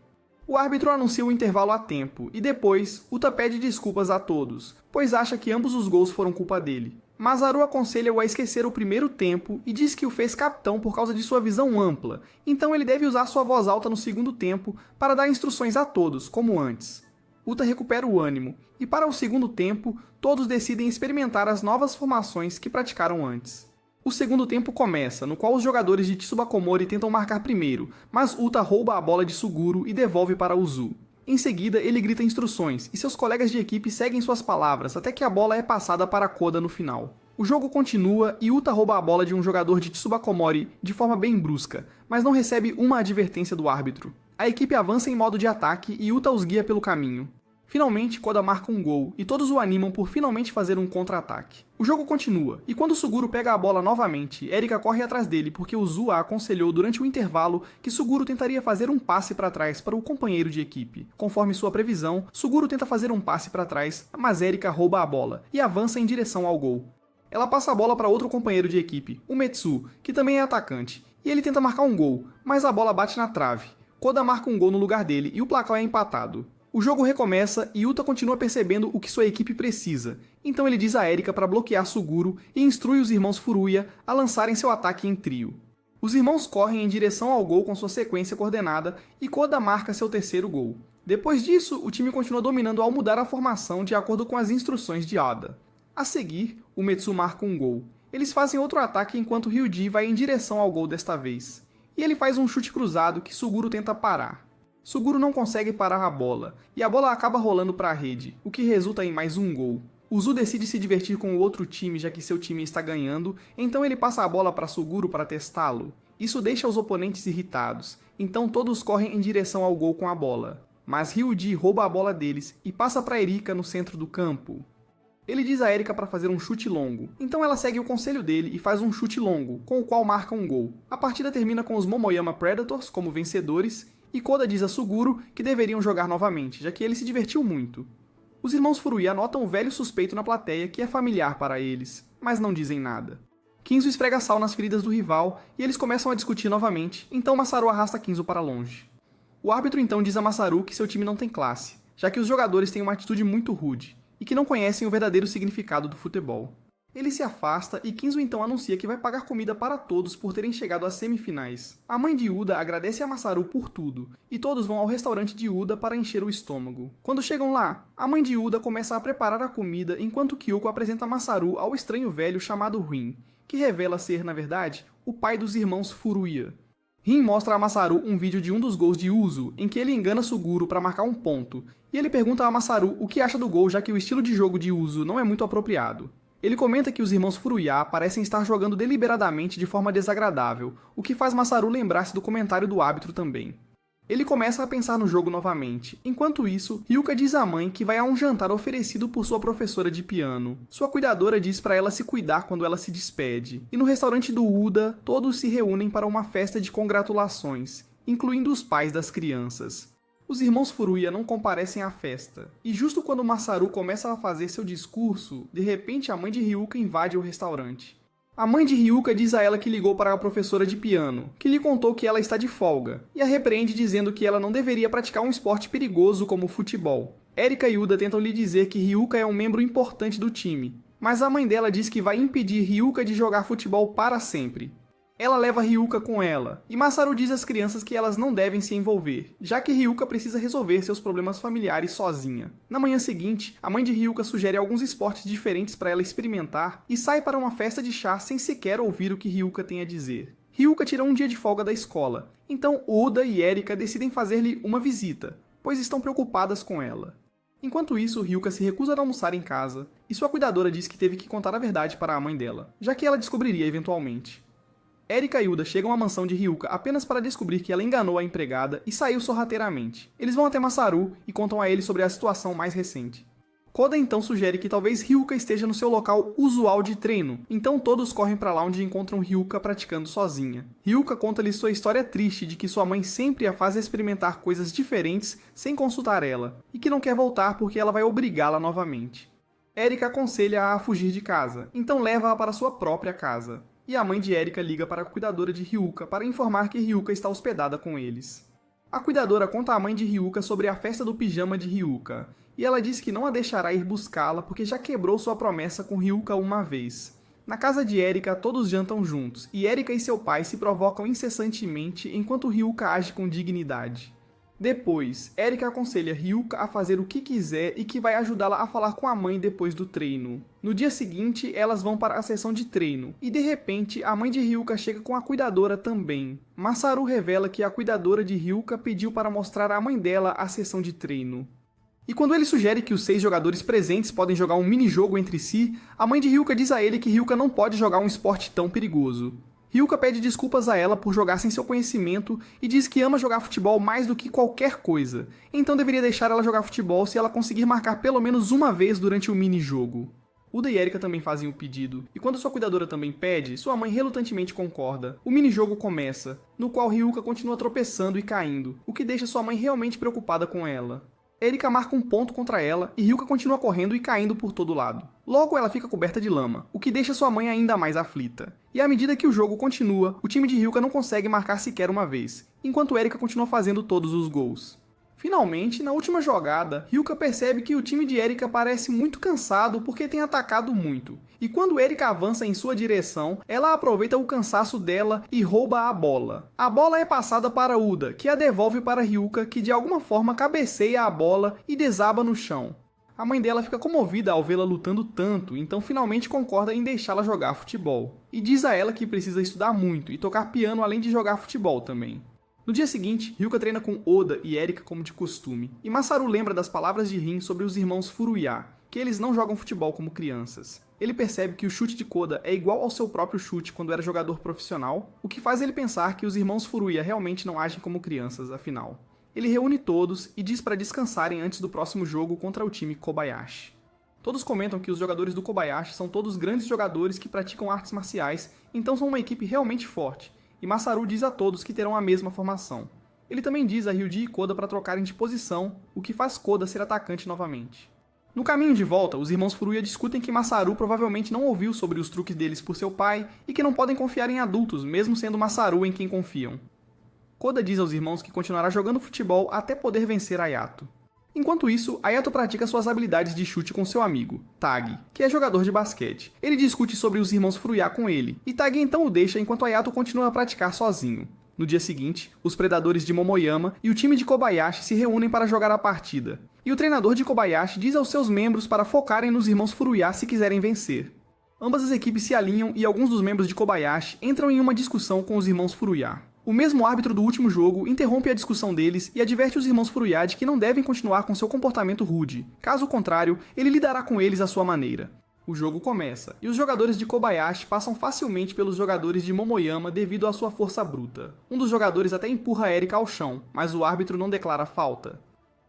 O árbitro anuncia o intervalo a tempo, e depois, Uta pede desculpas a todos, pois acha que ambos os gols foram culpa dele. Masaru aconselha-o a esquecer o primeiro tempo e diz que o fez capitão por causa de sua visão ampla, então ele deve usar sua voz alta no segundo tempo para dar instruções a todos, como antes. Uta recupera o ânimo, e para o segundo tempo, todos decidem experimentar as novas formações que praticaram antes. O segundo tempo começa, no qual os jogadores de Tsubakomori tentam marcar primeiro, mas Uta rouba a bola de Suguru e devolve para Uzu. Em seguida, ele grita instruções, e seus colegas de equipe seguem suas palavras até que a bola é passada para Koda no final. O jogo continua e Uta rouba a bola de um jogador de Tsubakomori de forma bem brusca, mas não recebe uma advertência do árbitro. A equipe avança em modo de ataque e Uta os guia pelo caminho. Finalmente, Koda marca um gol, e todos o animam por finalmente fazer um contra-ataque. O jogo continua, e quando Suguru pega a bola novamente, Erika corre atrás dele porque Uzu a aconselhou durante o intervalo que Suguru tentaria fazer um passe para trás para o companheiro de equipe. Conforme sua previsão, Suguru tenta fazer um passe para trás, mas Erika rouba a bola, e avança em direção ao gol. Ela passa a bola para outro companheiro de equipe, o Metsu, que também é atacante, e ele tenta marcar um gol, mas a bola bate na trave. Koda marca um gol no lugar dele e o placar é empatado. O jogo recomeça e Uta continua percebendo o que sua equipe precisa, então ele diz a Erika para bloquear Suguru e instrui os irmãos Furuya a lançarem seu ataque em trio. Os irmãos correm em direção ao gol com sua sequência coordenada e Koda marca seu terceiro gol. Depois disso, o time continua dominando ao mudar a formação de acordo com as instruções de Ada. A seguir, o Metsu marca um gol. Eles fazem outro ataque enquanto Ryuji vai em direção ao gol desta vez. E ele faz um chute cruzado que Suguru tenta parar. Suguru não consegue parar a bola, e a bola acaba rolando para a rede, o que resulta em mais um gol. Uzu decide se divertir com o outro time já que seu time está ganhando, então ele passa a bola para Suguru para testá-lo. Isso deixa os oponentes irritados, então todos correm em direção ao gol com a bola. Mas Ryuji rouba a bola deles e passa para Erika no centro do campo. Ele diz a Erika para fazer um chute longo, então ela segue o conselho dele e faz um chute longo, com o qual marca um gol. A partida termina com os Momoyama Predators como vencedores, e Koda diz a Suguru que deveriam jogar novamente, já que ele se divertiu muito. Os irmãos Furuya notam o velho suspeito na plateia que é familiar para eles, mas não dizem nada. Kinzo esfrega sal nas feridas do rival e eles começam a discutir novamente, então Masaru arrasta Kinzo para longe. O árbitro então diz a Masaru que seu time não tem classe, já que os jogadores têm uma atitude muito rude, e que não conhecem o verdadeiro significado do futebol. Ele se afasta e Kinzo então anuncia que vai pagar comida para todos por terem chegado às semifinais. A mãe de Uda agradece a Masaru por tudo, e todos vão ao restaurante de Uda para encher o estômago. Quando chegam lá, a mãe de Uda começa a preparar a comida enquanto Kyoko apresenta Masaru ao estranho velho chamado Rin, que revela ser, na verdade, o pai dos irmãos Furuya. Rin mostra a Masaru um vídeo de um dos gols de Uzu, em que ele engana Suguru para marcar um ponto, e ele pergunta a Masaru o que acha do gol já que o estilo de jogo de Uzu não é muito apropriado. Ele comenta que os irmãos Furuya parecem estar jogando deliberadamente de forma desagradável, o que faz Masaru lembrar-se do comentário do árbitro também. Ele começa a pensar no jogo novamente. Enquanto isso, Ryuka diz à mãe que vai a um jantar oferecido por sua professora de piano. Sua cuidadora diz para ela se cuidar quando ela se despede. E no restaurante do Uda, todos se reúnem para uma festa de congratulações, incluindo os pais das crianças. Os irmãos Furuya não comparecem à festa, e justo quando Masaru começa a fazer seu discurso, de repente a mãe de Ryuka invade o restaurante. A mãe de Ryuka diz a ela que ligou para a professora de piano, que lhe contou que ela está de folga, e a repreende dizendo que ela não deveria praticar um esporte perigoso como o futebol. Erika e Uda tentam lhe dizer que Ryuka é um membro importante do time, mas a mãe dela diz que vai impedir Ryuka de jogar futebol para sempre. Ela leva Ryuka com ela, e Masaru diz às crianças que elas não devem se envolver, já que Ryuka precisa resolver seus problemas familiares sozinha. Na manhã seguinte, a mãe de Ryuka sugere alguns esportes diferentes para ela experimentar e sai para uma festa de chá sem sequer ouvir o que Ryuka tem a dizer. Ryuka tira um dia de folga da escola, então Uda e Erika decidem fazer-lhe uma visita, pois estão preocupadas com ela. Enquanto isso, Ryuka se recusa a almoçar em casa, e sua cuidadora diz que teve que contar a verdade para a mãe dela, já que ela descobriria eventualmente. Erika e Uda chegam à mansão de Ryuka apenas para descobrir que ela enganou a empregada e saiu sorrateiramente. Eles vão até Masaru e contam a ele sobre a situação mais recente. Koda então sugere que talvez Ryuka esteja no seu local usual de treino, então todos correm para lá onde encontram Ryuka praticando sozinha. Ryuka conta-lhe sua história triste de que sua mãe sempre a faz experimentar coisas diferentes sem consultar ela, e que não quer voltar porque ela vai obrigá-la novamente. Erika aconselha-a a fugir de casa, então leva-a para sua própria casa. e a mãe de Erika liga para a cuidadora de Ryuka para informar que Ryuka está hospedada com eles. A cuidadora conta à mãe de Ryuka sobre a festa do pijama de Ryuka, e ela diz que não a deixará ir buscá-la porque já quebrou sua promessa com Ryuka uma vez. Na casa de Erika, todos jantam juntos, e Erika e seu pai se provocam incessantemente enquanto Ryuka age com dignidade. Depois, Erika aconselha Ryuka a fazer o que quiser e que vai ajudá-la a falar com a mãe depois do treino. No dia seguinte, elas vão para a sessão de treino, e de repente, a mãe de Ryuka chega com a cuidadora também. Masaru revela que a cuidadora de Ryuka pediu para mostrar à mãe dela a sessão de treino. E quando ele sugere que os 6 jogadores presentes podem jogar um mini-jogo entre si, a mãe de Ryuka diz a ele que Ryuka não pode jogar um esporte tão perigoso. Ryuka pede desculpas a ela por jogar sem seu conhecimento e diz que ama jogar futebol mais do que qualquer coisa, então deveria deixar ela jogar futebol se ela conseguir marcar pelo menos uma vez durante o mini-jogo. Uda e Erika também fazem o pedido, e quando sua cuidadora também pede, sua mãe relutantemente concorda. O mini-jogo começa, no qual Ryuka continua tropeçando e caindo, o que deixa sua mãe realmente preocupada com ela. Erika marca um ponto contra ela e Ryuka continua correndo e caindo por todo lado. Logo, ela fica coberta de lama, o que deixa sua mãe ainda mais aflita. E à medida que o jogo continua, o time de Ryuka não consegue marcar sequer uma vez, enquanto Erika continua fazendo todos os gols. Finalmente, na última jogada, Ryuka percebe que o time de Erika parece muito cansado porque tem atacado muito. E quando Erika avança em sua direção, ela aproveita o cansaço dela e rouba a bola. A bola é passada para Uda, que a devolve para Ryuka, que de alguma forma cabeceia a bola e desaba no chão. A mãe dela fica comovida ao vê-la lutando tanto, então finalmente concorda em deixá-la jogar futebol. E diz a ela que precisa estudar muito e tocar piano além de jogar futebol também. No dia seguinte, Ryuka treina com Oda e Erika como de costume, e Masaru lembra das palavras de Rin sobre os irmãos Furuya, que eles não jogam futebol como crianças. Ele percebe que o chute de Koda é igual ao seu próprio chute quando era jogador profissional, o que faz ele pensar que os irmãos Furuya realmente não agem como crianças, afinal. Ele reúne todos e diz para descansarem antes do próximo jogo contra o time Kobayashi. Todos comentam que os jogadores do Kobayashi são todos grandes jogadores que praticam artes marciais, então são uma equipe realmente forte, e Masaru diz a todos que terão a mesma formação. Ele também diz a Ryuji e Koda para trocarem de posição, o que faz Koda ser atacante novamente. No caminho de volta, os irmãos Furuya discutem que Masaru provavelmente não ouviu sobre os truques deles por seu pai e que não podem confiar em adultos, mesmo sendo Masaru em quem confiam. Koda diz aos irmãos que continuará jogando futebol até poder vencer Ayato. Enquanto isso, Ayato pratica suas habilidades de chute com seu amigo, Tagi, que é jogador de basquete. Ele discute sobre os irmãos Furuya com ele, e Tagi então o deixa enquanto Ayato continua a praticar sozinho. No dia seguinte, os predadores de Momoyama e o time de Kobayashi se reúnem para jogar a partida, e o treinador de Kobayashi diz aos seus membros para focarem nos irmãos Furuya se quiserem vencer. Ambas as equipes se alinham e alguns dos membros de Kobayashi entram em uma discussão com os irmãos Furuya. O mesmo árbitro do último jogo interrompe a discussão deles e adverte os irmãos Furuya de que não devem continuar com seu comportamento rude. Caso contrário, ele lidará com eles à sua maneira. O jogo começa, e os jogadores de Kobayashi passam facilmente pelos jogadores de Momoyama devido à sua força bruta. Um dos jogadores até empurra Erika ao chão, mas o árbitro não declara falta.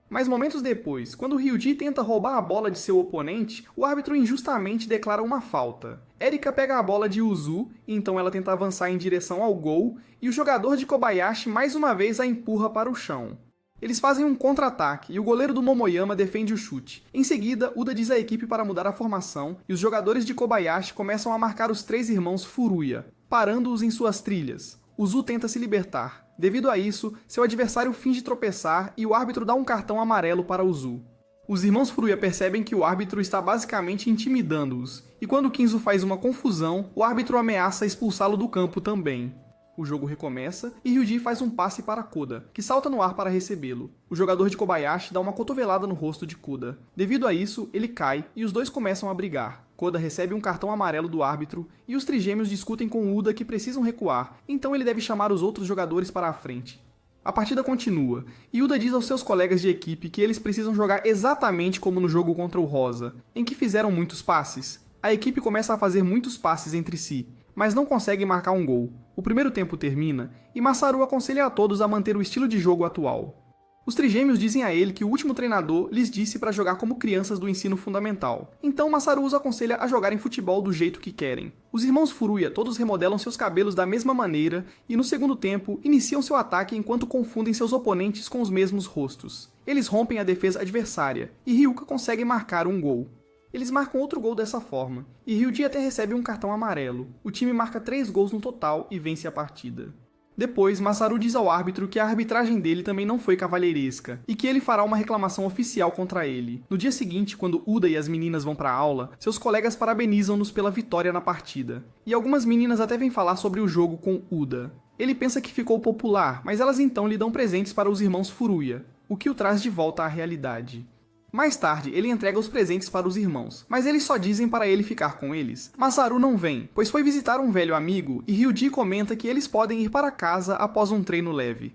Mas momentos depois, quando Ryuji tenta roubar a bola de seu oponente, o árbitro injustamente declara uma falta. Erika pega a bola de Uzu, e então ela tenta avançar em direção ao gol, e o jogador de Kobayashi mais uma vez a empurra para o chão. Eles fazem um contra-ataque, e o goleiro do Momoyama defende o chute. Em seguida, Uda diz à equipe para mudar a formação, e os jogadores de Kobayashi começam a marcar os 3 irmãos Furuya, parando-os em suas trilhas. Uzu tenta se libertar. Devido a isso, seu adversário finge tropeçar e o árbitro dá um cartão amarelo para Uzu. Os irmãos Furuya percebem que o árbitro está basicamente intimidando-os, e quando Kinzo faz uma confusão, o árbitro ameaça expulsá-lo do campo também. O jogo recomeça e Ryuji faz um passe para Koda, que salta no ar para recebê-lo. O jogador de Kobayashi dá uma cotovelada no rosto de Koda. Devido a isso, ele cai e os dois começam a brigar. Koda recebe um cartão amarelo do árbitro e os trigêmeos discutem com Uda que precisam recuar, então ele deve chamar os outros jogadores para a frente. A partida continua, e Uda diz aos seus colegas de equipe que eles precisam jogar exatamente como no jogo contra o Rosa, em que fizeram muitos passes. A equipe começa a fazer muitos passes entre si, mas não consegue marcar um gol. O primeiro tempo termina, e Masaru aconselha a todos a manter o estilo de jogo atual. Os trigêmeos dizem a ele que o último treinador lhes disse para jogar como crianças do ensino fundamental. Então Masaru os aconselha a jogarem futebol do jeito que querem. Os irmãos Furuya todos remodelam seus cabelos da mesma maneira e no segundo tempo iniciam seu ataque enquanto confundem seus oponentes com os mesmos rostos. Eles rompem a defesa adversária e Ryuka consegue marcar um gol. Eles marcam outro gol dessa forma, e Ryuji até recebe um cartão amarelo. O time marca 3 gols no total e vence a partida. Depois, Masaru diz ao árbitro que a arbitragem dele também não foi cavalheiresca, e que ele fará uma reclamação oficial contra ele. No dia seguinte, quando Uda e as meninas vão para a aula, seus colegas parabenizam-nos pela vitória na partida. E algumas meninas até vêm falar sobre o jogo com Uda. Ele pensa que ficou popular, mas elas então lhe dão presentes para os irmãos Furuya, o que o traz de volta à realidade. Mais tarde, ele entrega os presentes para os irmãos, mas eles só dizem para ele ficar com eles. Masaru não vem, pois foi visitar um velho amigo e Ryuji comenta que eles podem ir para casa após um treino leve.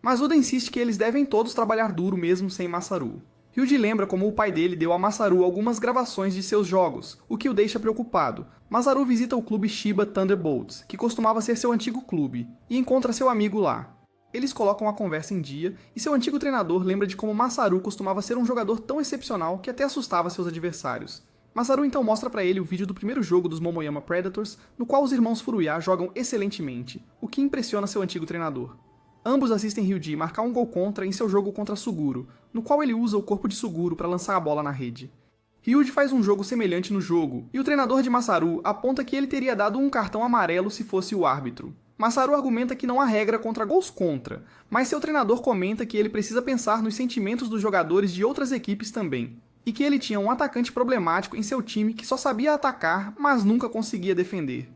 Mas Uda insiste que eles devem todos trabalhar duro mesmo sem Masaru. Ryuji lembra como o pai dele deu a Masaru algumas gravações de seus jogos, o que o deixa preocupado. Masaru visita o clube Shiba Thunderbolts, que costumava ser seu antigo clube, e encontra seu amigo lá. Eles colocam a conversa em dia, e seu antigo treinador lembra de como Masaru costumava ser um jogador tão excepcional que até assustava seus adversários. Masaru então mostra para ele o vídeo do primeiro jogo dos Momoyama Predators, no qual os irmãos Furuya jogam excelentemente, o que impressiona seu antigo treinador. Ambos assistem Ryuji marcar um gol contra em seu jogo contra Suguru, no qual ele usa o corpo de Suguru para lançar a bola na rede. Ryuji faz um jogo semelhante no jogo, e o treinador de Masaru aponta que ele teria dado um cartão amarelo se fosse o árbitro. Masaru argumenta que não há regra contra gols contra, mas seu treinador comenta que ele precisa pensar nos sentimentos dos jogadores de outras equipes também, e que ele tinha um atacante problemático em seu time que só sabia atacar, mas nunca conseguia defender.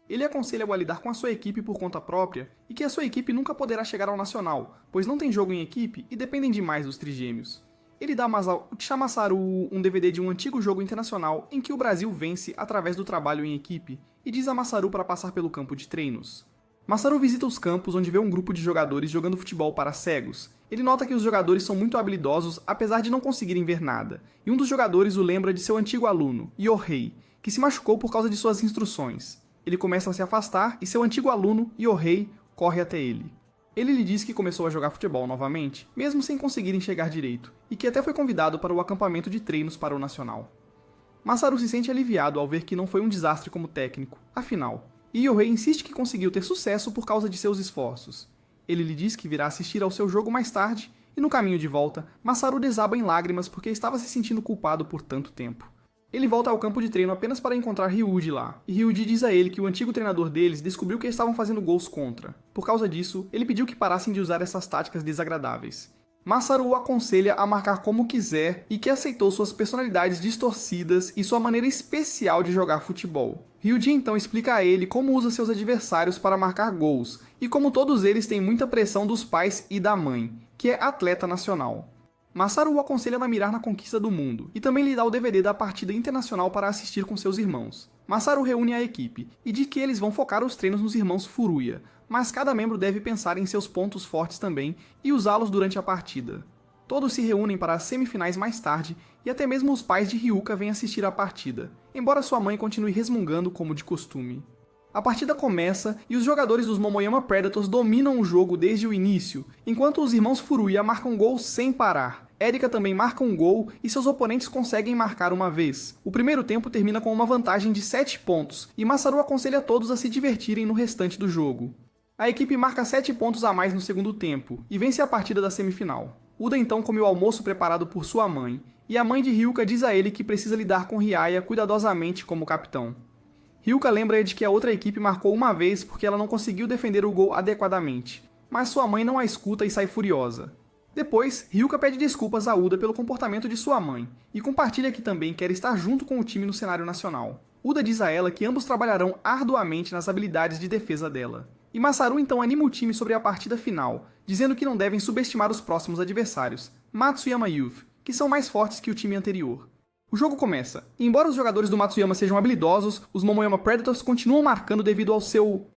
Ele aconselha-o a lidar com a sua equipe por conta própria e que a sua equipe nunca poderá chegar ao Nacional, pois não tem jogo em equipe e dependem demais dos trigêmeos. Ele dá a Masaru um DVD de um antigo jogo internacional em que o Brasil vence através do trabalho em equipe e diz a Masaru para passar pelo campo de treinos. Masaru visita os campos onde vê um grupo de jogadores jogando futebol para cegos. Ele nota que os jogadores são muito habilidosos apesar de não conseguirem ver nada, e um dos jogadores o lembra de seu antigo aluno, Yohei, que se machucou por causa de suas instruções. Ele começa a se afastar e seu antigo aluno, Yohei, corre até ele. Ele lhe diz que começou a jogar futebol novamente, mesmo sem conseguir enxergar direito, e que até foi convidado para o acampamento de treinos para o Nacional. Masaru se sente aliviado ao ver que não foi um desastre como técnico, afinal, e Yohei insiste que conseguiu ter sucesso por causa de seus esforços. Ele lhe diz que virá assistir ao seu jogo mais tarde, e no caminho de volta, Masaru desaba em lágrimas porque estava se sentindo culpado por tanto tempo. Ele volta ao campo de treino apenas para encontrar Ryuji lá, e Ryuji diz a ele que o antigo treinador deles descobriu que eles estavam fazendo gols contra. Por causa disso, ele pediu que parassem de usar essas táticas desagradáveis. Masaru o aconselha a marcar como quiser e que aceitou suas personalidades distorcidas e sua maneira especial de jogar futebol. Ryuji então explica a ele como usa seus adversários para marcar gols, e como todos eles têm muita pressão dos pais e da mãe, que é atleta nacional. Masaru o aconselha a mirar na conquista do mundo, e também lhe dá o DVD da partida internacional para assistir com seus irmãos. Masaru reúne a equipe, e diz que eles vão focar os treinos nos irmãos Furuya, mas cada membro deve pensar em seus pontos fortes também e usá-los durante a partida. Todos se reúnem para as semifinais mais tarde, e até mesmo os pais de Ryuka vêm assistir à partida, embora sua mãe continue resmungando como de costume. A partida começa e os jogadores dos Momoyama Predators dominam o jogo desde o início, enquanto os irmãos Furuya marcam gols sem parar. Erika também marca um gol e seus oponentes conseguem marcar uma vez. O primeiro tempo termina com uma vantagem de 7 pontos, e Masaru aconselha todos a se divertirem no restante do jogo. A equipe marca 7 pontos a mais no segundo tempo, e vence a partida da semifinal. Uda então come o almoço preparado por sua mãe, e a mãe de Ryuka diz a ele que precisa lidar com Riaya cuidadosamente como capitão. Ryuka lembra de que a outra equipe marcou uma vez porque ela não conseguiu defender o gol adequadamente, mas sua mãe não a escuta e sai furiosa. Depois, Ryuka pede desculpas a Uda pelo comportamento de sua mãe, e compartilha que também quer estar junto com o time no cenário nacional. Uda diz a ela que ambos trabalharão arduamente nas habilidades de defesa dela. E Masaru então anima o time sobre a partida final, dizendo que não devem subestimar os próximos adversários, Matsuyama Youth, que são mais fortes que o time anterior. O jogo começa, e embora os jogadores do Matsuyama sejam habilidosos, os Momoyama Predators continuam marcando devido ao seu